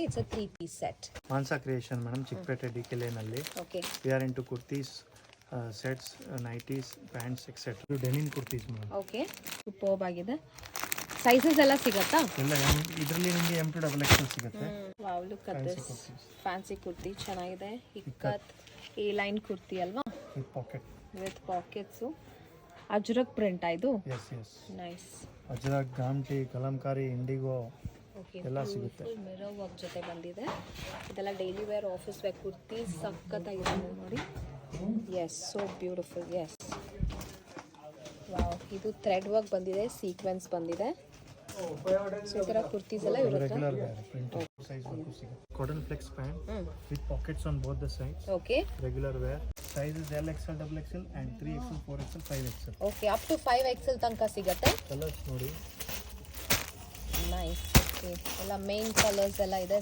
It's a 3-piece set. Mansa creation madam, Chikkapete DK ನಲ್ಲಿ. Okay. We are into kurtis, sets, nighties, pants etcetera. Denim kurtis madam. Okay, superb ಆಗಿದೆ. Sizes ಎಲ್ಲ ಸಿಗುತ್ತಾ? ಎಲ್ಲ ಇದರಲ್ಲಿ ನಿಮಗೆ M to XXL ಸಿಗುತ್ತೆ. Wow, look at this fancy kurti ಚೆನ್ನಾಗಿದೆ. Ikat A line kurti ಅಲ್ವಾ, with pocket, with pockets. Ajrak print ಇದು. Yes yes. Nice. Ajrak, gamthi, kalamkari, indigo okay, ಎಲ್ಲ ಸಿಗುತ್ತೆ. ಮಿರರ್ ವರ್ಕ್ ಜೊತೆ ಬಂದಿದೆ. ಇದೆಲ್ಲ daily wear, office wear kurti ಸಖತ್ತಾಗಿದೆ ನೋಡಿ. Yes, so beautiful. Yes, wow. ಇದು ಥ್ರೆಡ್ ವರ್ಕ್ ಬಂದಿದೆ, ಸೀಕ್ವೆನ್ಸ್ ಬಂದಿದೆ. ಸೊ ಈ ಥರ ಕುರ್ತೀಸ್ ಎಲ್ಲ ಇರುತ್ತೆ. Regular wear printed size work ಸಿಗುತ್ತೆ. Cotton flex pant with pockets on both the sides. Okay. Regular wear sizes LXL, XXL and 3XL, 4XL, 5XL. Okay, up to 5XL ತನಕ ಸಿಗುತ್ತೆ. Colours ನೋಡಿ. Nice. Okay, ಎಲ್ಲ main colours ಎಲ್ಲ ಇದೆ.